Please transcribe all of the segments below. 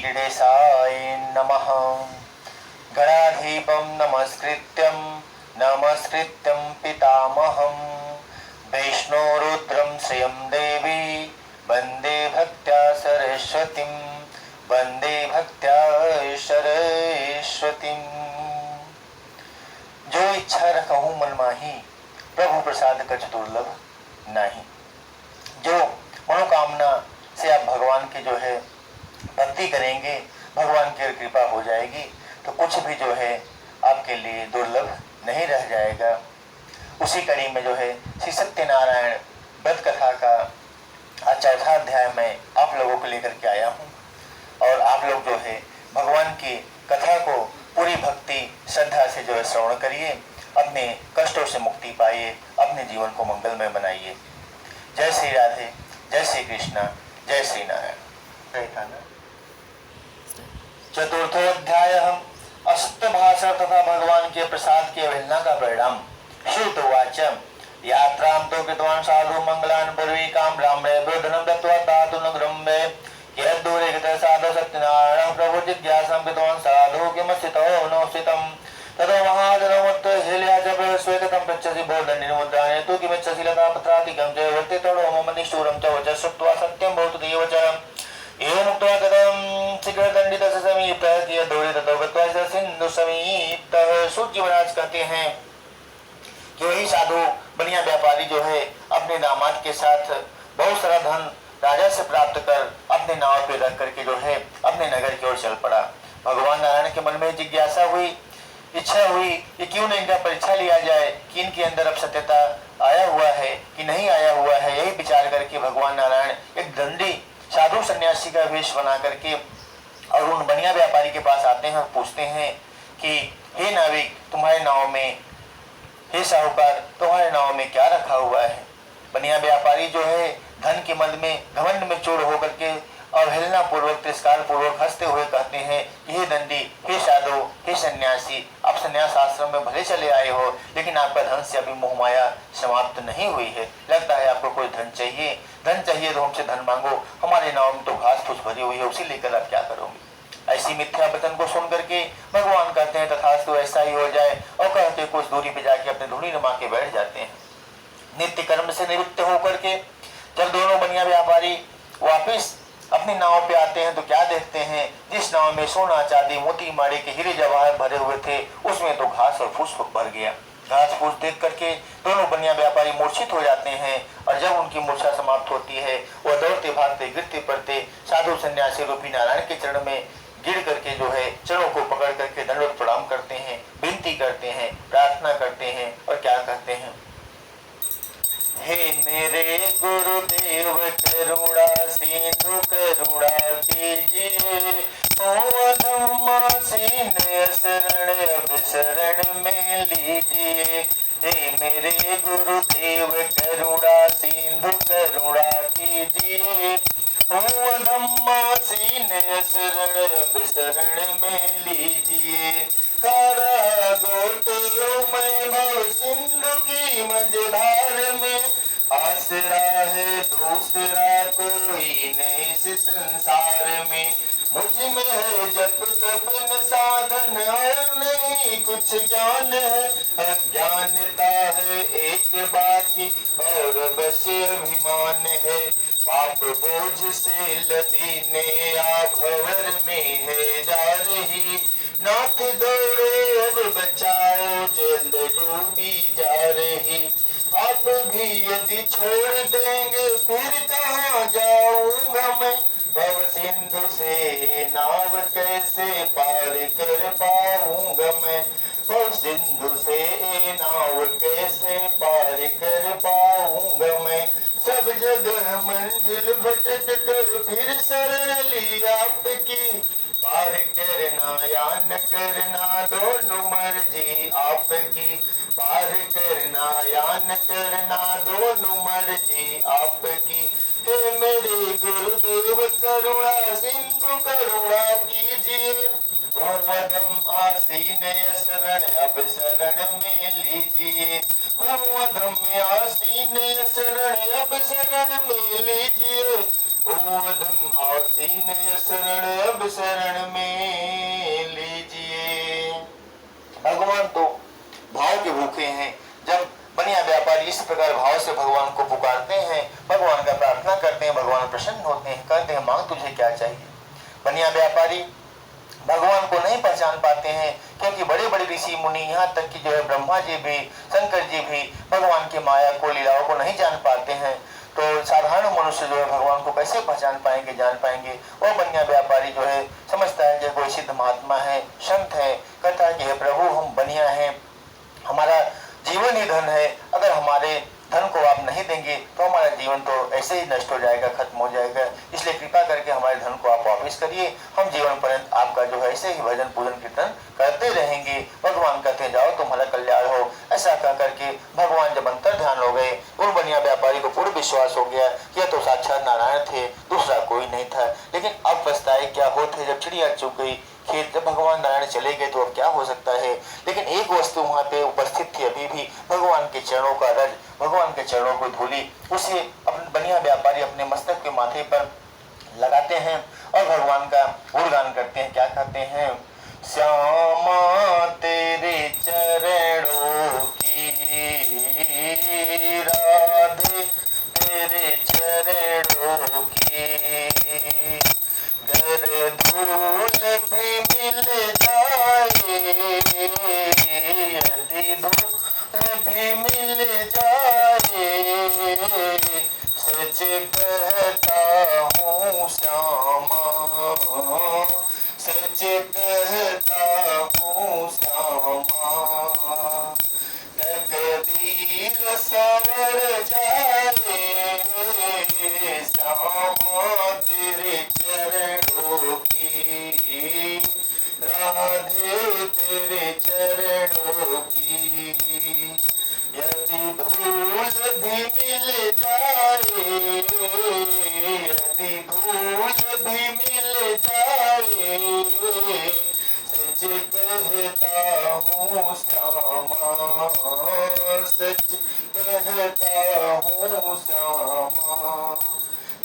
गणेशाय नमः। गणाधिपं नमस्कृत्यं पितामहं वैष्णोरुद्रं श्रियं देवी वंदे भक्त्या सरस्वतीं जो इच्छा रखहु मन माही प्रभु प्रसाद कछ दुर्लभ नहीं। जो मनोकामना से आप भगवान की जो है भक्ति करेंगे, भगवान की कृपा हो जाएगी तो कुछ भी जो है आपके लिए दुर्लभ नहीं रह जाएगा। उसी कड़ी में जो है श्री सत्यनारायण व्रत कथा का आज चौथा अध्याय में आप लोगों को लेकर के आया हूँ और आप लोग जो है भगवान की कथा को पूरी भक्ति श्रद्धा से जो है श्रवण करिए, अपने कष्टों से मुक्ति पाइए, अपने जीवन को मंगलमय बनाइए। जय श्री राधे, जय श्री कृष्णा, जय श्री नारायण। चतुर्थोध्याय अष्टभाषा तथा भगवान के प्रसाद की अवहेलना का परिणाम। श्रुतवाच यात्रां तो कृतवान् साधु मंगलान् पूर्विकां ब्राह्मणेभ्यो धनं दत्त्वा तातु नगरं वे यद्दूरे गतः साधु सत्यनारायणं प्रभु जिज्ञासां कृतवान् साधु किमस्थितो नोस्थितं ततो महाजनमुत्तरशिल्या च प्रश्वेततं पृच्छसि बोधनिर्मुद्राणे तु किमिच्छसि लतापत्रातिकं च वर्तितडो मम निष्ठुरं च वच श्रुत्वा सत्यं भवतु देव च एवं मुक्त्वा कदं शीघ्रदण्डितस्य समीपतः कियद्दूरे ततो गत्वा सिन्धु समीपतः सूर्य महाराज कहते हैं कि वही साधु बनिया व्यापारी जो है अपने दामाद के साथ बहुत सारा धन राजा से प्राप्त कर अपने नाव पे रख करके जो है अपने नगर की ओर चल पड़ा। भगवान नारायण के मन में जिज्ञासा हुई, इच्छा हुई कि क्यों न इनका परीक्षा लिया जाए कि इनके अंदर अब सत्यता आया हुआ है कि नहीं आया हुआ है। यही विचार करके भगवान नारायण एक दंडी साधु सन्यासी का वेश बना करके और उन बनिया व्यापारी के पास आते हैं और पूछते हैं कि हे नाविक, तुम्हारे नाव में, हे साहूकार, तुम्हारे नाव में क्या रखा हुआ है। बनिया व्यापारी जो है धन के मद में घमंड में चूर होकर के अवहेलना पूर्वक तिरस्कार पूर्वक हंसते हुए कहते हैं कि हे दंडी, हे साधु, हे सन्यासी, आप सन्यास आश्रम में भले चले आए हो लेकिन आपका धन से अभी मोह माया समाप्त नहीं हुई है। लगता है आपको कोई धन चाहिए तो हमसे धन मांगो, हमारे नाव में तो घास फूस भरी हुई है, उसी लेकर आप क्या करोगे। ऐसी मिथ्या वचन को सुन करके भगवान कहते हैं तथास्तु ऐसा ही हो जाए और कहते कुछ दूरी पे जाके अपने धूनी रमा के बैठ जाते हैं। नित्य कर्म से निवृत्त होकर के जब दोनों बनिया व्यापारी वापिस अपनी नाव पे आते हैं तो क्या देखते हैं, जिस नाव में सोना चांदी मोती माड़े के हीरे जवाहर भरे हुए थे उसमें तो घास और फूस भर गया। घास फूस देख करके दोनों बनिया व्यापारी मूर्छित हो जाते हैं और जब उनकी मूर्छा समाप्त होती है वह दौड़ते भागते गिरते पड़ते साधु सन्यासी रूपी नारायण के चरण में गिर करके जो है चरणों को पकड़ करके दंडवत प्रणाम करते हैं, विनती करते हैं, प्रार्थना करते हैं और क्या कहते हैं, हे मेरे गुरुदेव करुणा सिंधु करुणा कीजिए, धम्मासीन शरण अब शरण में लीजिए। हे मेरे गुरुदेव करुणा सिंधु करुणा कीजिए, धम्मासीन शरण अब शरण में लीजिए। मैं भव सिंधु की मझधार में आसरा है दूसरा कोई नहीं इस संसार में। मुझ में है जप तपन साधन और नहीं कुछ ज्ञान है, अज्ञानता है एक बाकी और बस अभिमान है। पाप बोझ से लदी ने भंवर में है जा रही, नाथ दौड़ो अब बचाओ जल्द डूबी जा रही। आप भी यदि छोड़ देंगे फिर कहाँ जाऊंगा मैं, भव सिंधु से नाव कैसे पार कर पाऊंगा मैं, भव सिंधु से नाव कैसे पार कर पाऊंगा मैं। सब जगह मंजिल भटक कर फिर शरण ली आपकी, पार करना या न करना दोनों मर्जी आपकी, पार करना या न करना दोनों मर्जी आपकी। हे मेरे गुरुदेव करुणा सिंधु करुणा कीजिए, धम आसीन शरण अब शरण में लीजिए। धम आसीन शरण अब शरण में लीजिए, धम आसीन शरण अब शरण इस प्रकार भाव से भगवान को पुकारते हैं, भगवान का प्रार्थना करते हैं, भगवान प्रसन्न होते हैं, कहते हैं मांग तुझे क्या चाहिए। बनिया व्यापारी भगवान को नहीं पहचान पाते हैं, क्योंकि बड़े बड़े ऋषि मुनि, यहाँ तक कि जो है ब्रह्मा जी भी, शंकर जी भी भगवान की माया को, लीलाओं को नहीं जान पाते हैं। तो साधारण मनुष्य जो है भगवान को कैसे पहचान पाएंगे, जान पाएंगे। वो बनिया व्यापारी जो है समझता है कि कोई सिद्ध महात्मा है, संत है, कहता है कि हे प्रभु हम बनिया हैं, हमारा जीवन ही धन है, अगर हमारे धन को आप नहीं देंगे तो हमारा जीवन तो ऐसे ही नष्ट हो जाएगा, खत्म हो जाएगा, इसलिए कृपा करके हमारे धन को आप वापस करिए, हम जीवन पर्यंत आपका जो है ऐसे ही भजन पूजन कीर्तन करते रहेंगे। भगवान कहते जाओ तुम्हारा कल्याण हो। ऐसा कह करके भगवान जब अंतर ध्यान हो गए, उन बनिया व्यापारी को पूर्ण विश्वास हो गया कि यह तो साक्षात नारायण थे, दूसरा कोई नहीं था। लेकिन अब पछताए क्या होते, जब चिड़िया चुग गई खेत, जब भगवान नारायण चले गए तो अब क्या हो सकता है। लेकिन एक वस्तु वहां पे उपस्थित थी अभी भी, भगवान के चरणों का रज, भगवान के चरणों को धूली, उसे अपने बनिया व्यापारी अपने मस्तक के माथे पर लगाते हैं और भगवान का गुणगान करते हैं। क्या कहते हैं, श्यामा तेरे चरणों की राधे तेरे चरणों की, गर धूल भी मिल जाए, यदि धूल भी मिल जाए, सच कहता हूँ श्यामा, सच कहता हूँ श्यामा, तकदीर सवर जाए, श्यामा तेरे चरणों की, राधे तेरे चरणों की, यदि धूल भी मिल जाए, यदि धूल भी मिल जाए, सच कहता हूँ श्यामा, सच कहता हूँ श्यामा,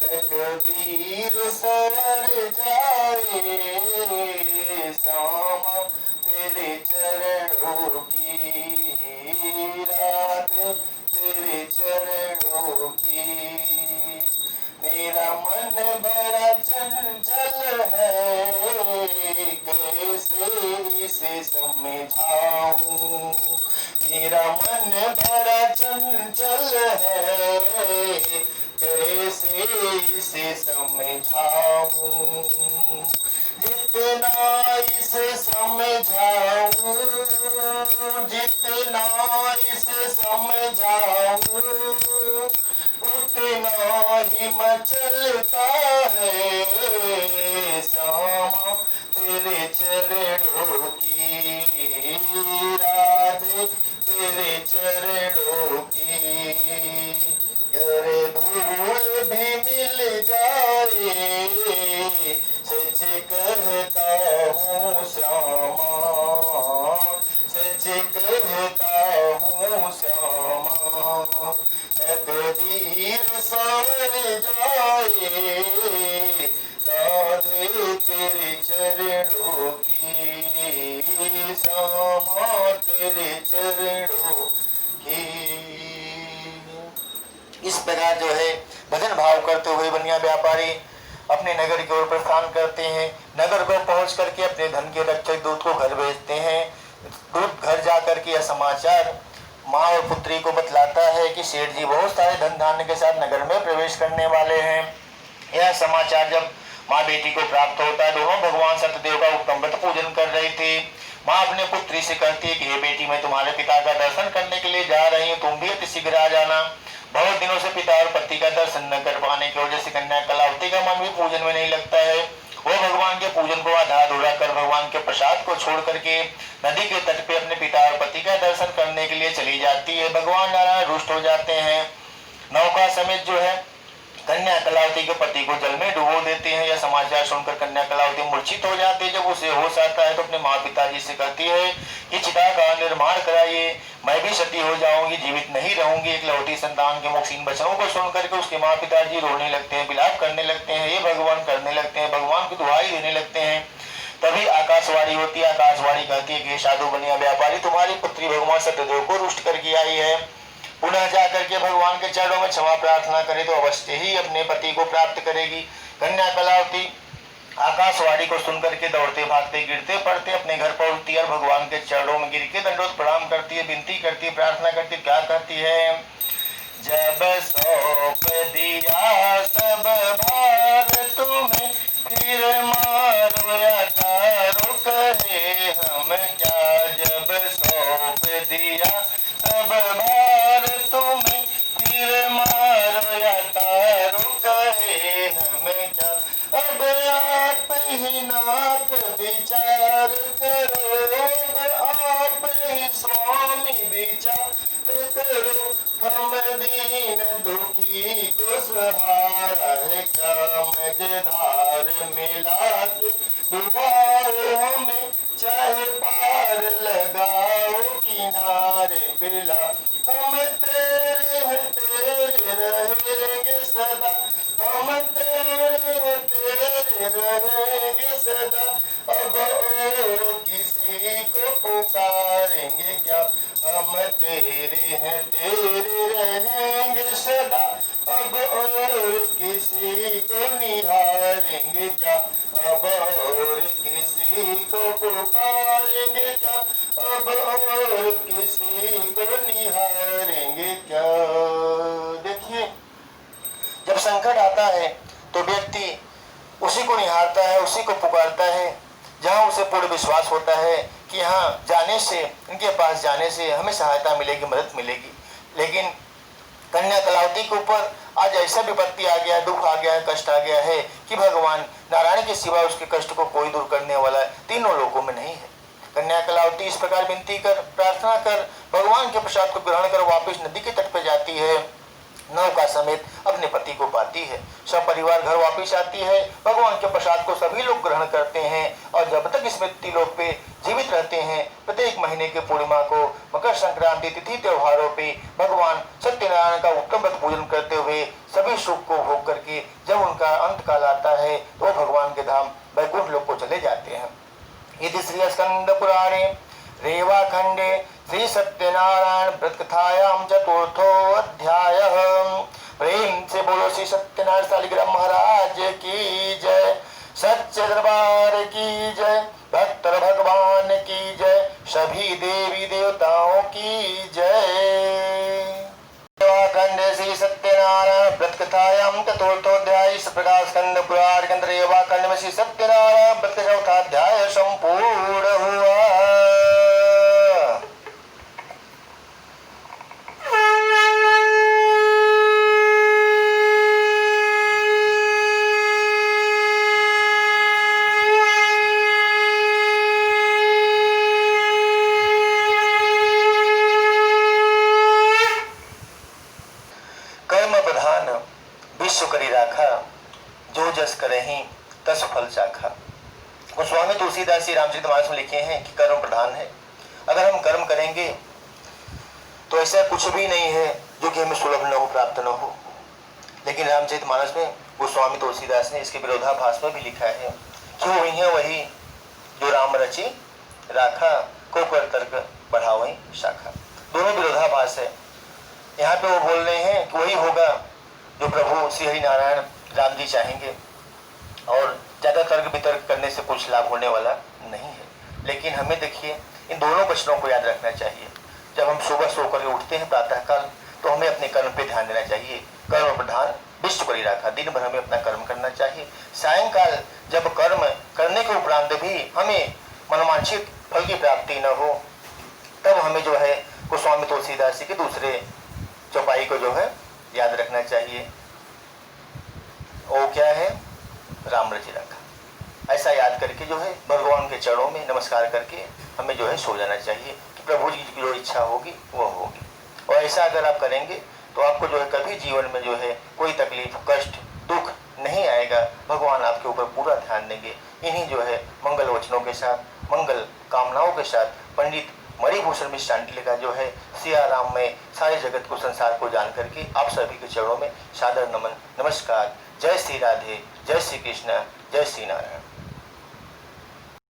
तकदीर सवर जाए, श्यामा तेरे चरणों की, राधे तेरे चरणों की। मेरा मन बड़ा चंचल है, कैसे इसे समझाऊं, मेरा मन बड़ा चंचल है, कैसे इसे समझाऊं, जितना इसे समझाऊं, जितना इसे समझाऊं, उतना ही मचलता है, श्यामा तेरे चरणों की, राधे तेरे चरणों की, गर धूल भी मिल जाए, सच कहता हूँ श्यामा, सच कहता हूँ श्यामा, तकदीर सवर जाए, राधे तेरे चरणों की, श्यामा तेरे चरणों की। इस प्रकार जो है भजन भाव करते हुए बनिया व्यापारी अपने नगर की ओर प्रस्थान करते हैं। नगर को पहुंच करके अपने धन के रक्षक दूत को घर भेजते हैं। दूत घर जाकर के यह समाचार माँ और पुत्री को बतलाता है कि सेठ जी बहुत सारे धन धान्य के साथ नगर में प्रवेश करने वाले हैं। यह समाचार जब माँ बेटी को प्राप्त होता है, दोनों भगवान सत्यदेव का उत्तम व्रत पूजन कर रही थी। माँ अपने पुत्री से कहती है कि हे बेटी, मैं तुम्हारे पिता का दर्शन करने के लिए जा रही हूँ, तुम भी अति शीघ्र आ जाना। बहुत दिनों से पिता और पति का दर्शन न कर पाने की वजह से कन्या कलावती का मन भी पूजन में नहीं लगता है। वो भगवान के पूजन को आधा अधूरा कर भगवान के प्रसाद को छोड़ करके नदी के तट पे अपने पिता और पति का दर्शन करने के लिए चली जाती है। भगवान नारायण रुष्ट हो जाते हैं। नौका समेत जो है कन्या कलावती के पति को जल में डुबो देते हैं। यह समाचार सुनकर कन्या कलावती मूर्छित हो जाती है। जब उसे होश आता है तो अपने माँ पिताजी से कहती है कि चिता का निर्माण कराइए, मैं भी सती हो जाऊंगी, जीवित नहीं रहूंगी। एक लौटी संतान के मुखीन वचनों को सुन करके उसके माँ पिताजी रोने लगते हैं, विलाप करने लगते हैं, ये भगवान करने लगते हैं, भगवान की दुहाई देने लगते हैं। तभी आकाशवाणी होती है। आकाशवाणी कहती है कि साधु बनिया व्यापारी, तुम्हारी पुत्री भगवान सत्यदेव को रुष्ट करके आई है। पुनः जाकर के भगवान के चरणों में क्षमा प्रार्थना करे तो अवश्य ही अपने पति को प्राप्त करेगी। कन्या कलावती आकाशवाणी को सुनकर के दौड़ते भागते गिरते पड़ते अपने घर पहुंचती और भगवान के चरणों में गिर के दंडोत प्रणाम करती है, विनती करती है, प्रार्थना करती है। क्या कहती है? जब सौंप दिया सब भार तुम्हें, फिर मारो या तारो कहे हम क्या। जब सौंप दिया सब भार तुम्हें, फिर मारो या तारो कहे हम क्या। अब आप ही नाथ विचार करो, अब आप ही स्वामी विचार करो। हम दीन दुखी को सहारा है, क्या मझधार मिला के डुबाओ हमें, चाहे पार लगाओ किनारे पिला। हम तेरे रहेंगे सदा, हम तेरे रहेंगे सदा। अब और किसी को पुकारेंगे क्या, हम तेरे रहेंगे सदा। अब और किसी को निहारेंगे क्या, अब और किसी को पुकारेंगे क्या, अब और किसी को निहारेंगे क्या। देखिए, जब संकट आता है तो व्यक्ति उसी को निहारता है, उसी को पुकारता है जहाँ उसे पूर्ण विश्वास होता है कि यहाँ जाने से, इनके पास जाने से हमें सहायता मिलेगी, मदद मिलेगी। लेकिन कन्या कलावती के ऊपर आज ऐसा विपत्ति आ गया, दुख आ गया है, कष्ट आ गया है कि भगवान नारायण के सिवा उसके कष्ट को कोई दूर करने वाला तीनों लोकों में नहीं है। कन्या कलावती इस प्रकार विनती कर, प्रार्थना कर, भगवान के प्रसाद को ग्रहण कर वापिस नदी के तट पर जाती है। नौका समेत अपने पति को पाती है, सब परिवार घर वापिस आती है। भगवान के प्रसाद को सभी लोग ग्रहण करते हैं और जब तक इस मृत्यु लोक पे जीवित रहते हैं, प्रत्येक महीने के पूर्णिमा को, मकर संक्रांति तिथि त्योहारों पे भगवान सत्यनारायण का उत्तम व्रत पूजन करते हुए सभी सुख को भोग करके जब उनका अंत काल आता है तो भगवान के धाम वैकुंठ लोक को चले जाते हैं। यदि श्री स्कंद पुराणे रेवा खंडे श्री सत्यनारायण व्रत कथायाम चतुर्थो अध्याय। प्रेम से बोलो श्री सत्यनारायण शालिग्राम महाराज की जय, सच्चे दरबार की जय, भक्त भगवान की जय, सभी देवी देवताओं की जय। खंडे श्री सत्यनारायण व्रत कथायाम चतुर्थोध्याय। इस प्रकार स्कंद पुराण के अंदर रेवा खंड में श्री सत्यनारायण व्रत का चौथा अध्याय संपूर्ण हुआ। विश्व करी राखा, जो जस करहि तस फल चाखा। गोस्वामी तुलसीदास जी रामचरितमानस में लिखे हैं कि कर्म प्रधान है। अगर हम कर्म करेंगे तो ऐसा कुछ भी नहीं है जो कि हमें सुलभ न हो, प्राप्त न हो। लेकिन रामचरितमानस में गोस्वामी तुलसीदास ने इसके विरोधाभास में भी लिखा है कि वही है वही जो राम रचि राखा, को कर तर्क बढ़ावई शाखा। दोनों विरोधाभास है। यहाँ पे वो बोल रहे हैं कि वही होगा जो प्रभु श्री हरि नारायण राम जी चाहेंगे और ज़्यादा तर्क वितर्क करने से कुछ लाभ होने वाला नहीं है। लेकिन हमें देखिए इन दोनों वचनों को याद रखना चाहिए। जब हम सुबह सो करके उठते हैं प्रातःकाल तो हमें अपने कर्म पे ध्यान देना चाहिए। कर्म प्रधान विश्व करी राखा, दिन भर हमें अपना कर्म करना चाहिए। सायंकाल जब कर्म करने के उपरांत भी हमें मनोवांछित फल की प्राप्ति न हो तब हमें जो है गोस्वामी तुलसीदास जी के दूसरे चौपाई को जो है याद रखना चाहिए। वो क्या है? राम रचि राखा। ऐसा याद करके जो है भगवान के चरणों में नमस्कार करके हमें जो है सो जाना चाहिए कि प्रभु जी की जो इच्छा होगी वो होगी। और ऐसा अगर आप करेंगे तो आपको जो है कभी जीवन में जो है कोई तकलीफ, कष्ट, दुख नहीं आएगा। भगवान आपके ऊपर पूरा ध्यान देंगे। इन्हीं जो है मंगल वचनों के साथ, मंगल कामनाओं के साथ पंडित मणिभूषण मिश्र चांडिल्य का जो है सिया राम में सारे जगत को, संसार को जान करके आप सभी के चरणों में सादर नमन, नमस्कार। जय श्री राधे, जय श्री कृष्ण, जय श्री नारायण।